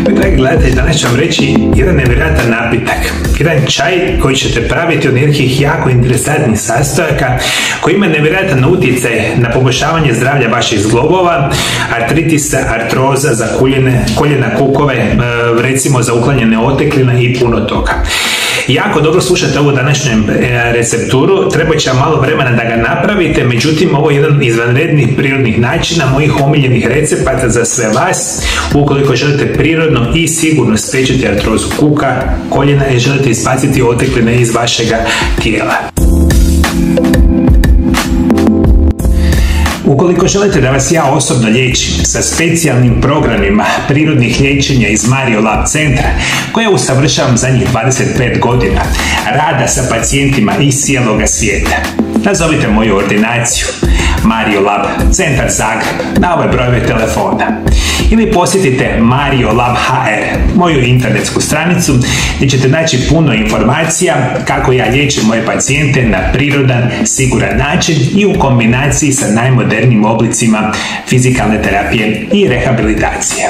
Dragi gledatelji, danas ću vam reći jedan nevjerojatan napitak. Jedan čaj koji ćete praviti od nekih jako interesantnih sastojaka koji ima nevjerojatan utjecaj na poboljšavanje zdravlja vaših zglobova, artritisa, artroza, za koljena, kukove, recimo za uklanjanje otekline i puno toga. Jako dobro slušate ovu današnju recepturu, treba će vam malo vremena da ga napravite, međutim ovo je jedan izvanrednih prirodnih načina, mojih omiljenih recepata za sve vas, ukoliko želite prirodno i sigurno spriječiti artrozu kuka, koljena i želite izbaciti otekline iz vašega tijela. Ukoliko želite da vas ja osobno liječim sa specijalnim programima prirodnih liječenja iz Mario Lab centra, koje usavršavam zadnjih 25 godina rada sa pacijentima iz cijeloga svijeta, nazovite moju ordinaciju Mario Lab centar Zagreb na ove brojeve telefona ili posjetite Mario Lab HR, moju internetsku stranicu, gdje ćete naći puno informacija kako ja liječim moje pacijente na prirodan, siguran način i u kombinaciji sa najmodernijim oblicima fizikalne terapije i rehabilitacije.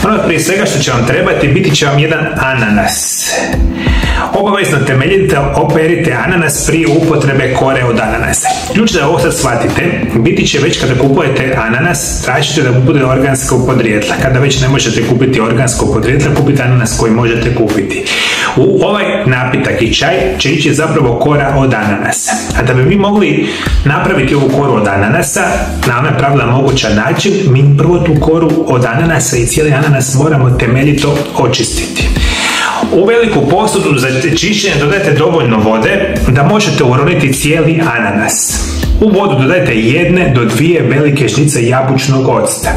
Ono prije svega što će vam trebati, biti će vam jedan ananas. Obavezno temeljite operite ananas prije upotrebe kore od ananasa. Ključ da ovo sad shvatite, biti će već kada kupujete ananas, tražite da bude organskog podrijetla. Kada već ne možete kupiti organskog podrijetla, kupite ananas koji možete kupiti. U ovaj napitak i čaj će ići zapravo kora od ananasa. A da bi mi mogli napraviti ovu koru od ananasa na onaj pravilan mogućan način, mi prvo tu koru od ananasa i cijeli ananas moramo temeljito očistiti. U veliku posudu za čišćenje dodajte dovoljno vode da možete uroniti cijeli ananas. U vodu dodajte 1 do 2 velike žlice jabučnog octa.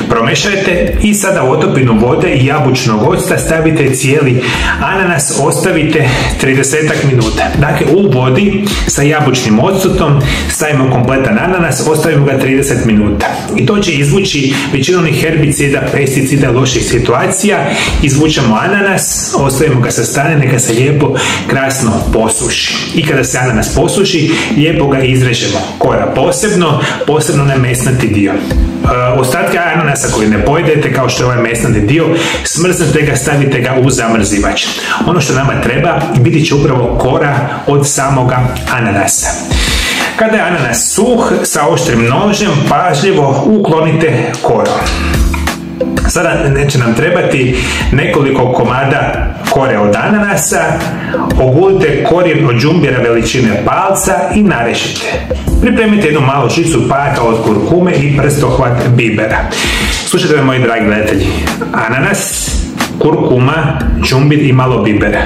Promešajte i sada u otopinu vode i jabučnog octa stavite cijeli ananas, ostavite 30 minuta. Dakle, u vodi sa jabučnim octom stavimo kompletan ananas, ostavimo ga 30 minuta. I to će izvući većinu onih herbicida, pesticida, loših situacija. Izvučemo ananas, ostavimo ga sa strane, neka se lijepo, krasno posuši. I kada se ananas posuši, lijepo ga izrežemo. Kora posebno onaj mesnati dio. Ostatke ananasa koji ne pojedete, kao što je ovaj mesnati dio, smrznete ga, stavite ga u zamrzivač. Ono što nama treba biti će upravo kora od samoga ananasa. Kada je ananas suh, sa oštrim nožem pažljivo uklonite koru. Sada neće nam trebati nekoliko komada kore od ananasa, ogulite korijen od đumbira veličine palca i narežite. Pripremite jednu malu žicu paka od kurkume i prstohvat bibera. Slušajte me, moji dragi gledatelji, ananas, kurkuma, đumbir i malo bibera.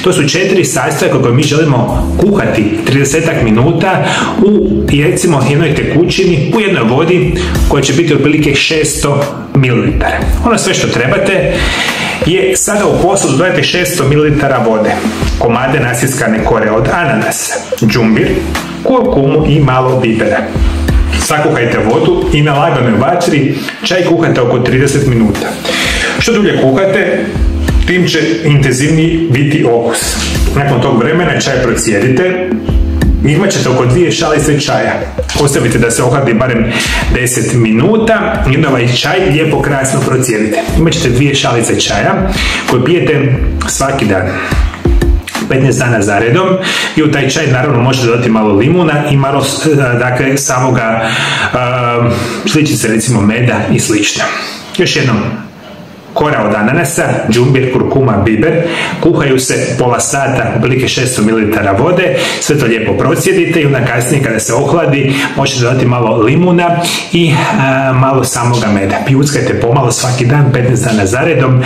To su 4 sastojaka koje mi želimo kuhati 30 minuta u, recimo, jednoj tekućini, u jednoj vodi koja će biti otprilike 600 ml. Ono sve što trebate je sada u posudu dodajte 600 ml vode, komade nasjeckane kore od ananasa, đumbir, kurkumu i malo bibera. Sakuhajte vodu i na laganoj vatri čaj kuhate oko 30 minuta. Što dulje kuhate, tim će intenzivniji biti okus. Nakon tog vremena čaj procijedite, imat ćete oko 2 šalice čaja. Ostavite da se ohladi barem 10 minuta i onda ovaj čaj lijepo krasno procijedite. Imat ćete 2 šalice čaja koje pijete svaki dan. 15 dana za redom i u taj čaj naravno možete dodati malo limuna i malo, dakle, samoga sličice, recimo meda i slično. Još jednom, kora od ananasa, đumbir, kurkuma, biber, kuhaju se pola sata, otprilike 600 ml vode, sve to lijepo procijedite i onda kasnije kada se ohladi možete dodati malo limuna i malo samoga meda. Pijuckajte pomalo svaki dan, 15 dana za redom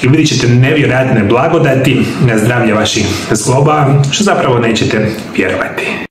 i vidjet ćete nevjerojatne blagodati na zdravlje vaših zgloba, što zapravo nećete vjerovati.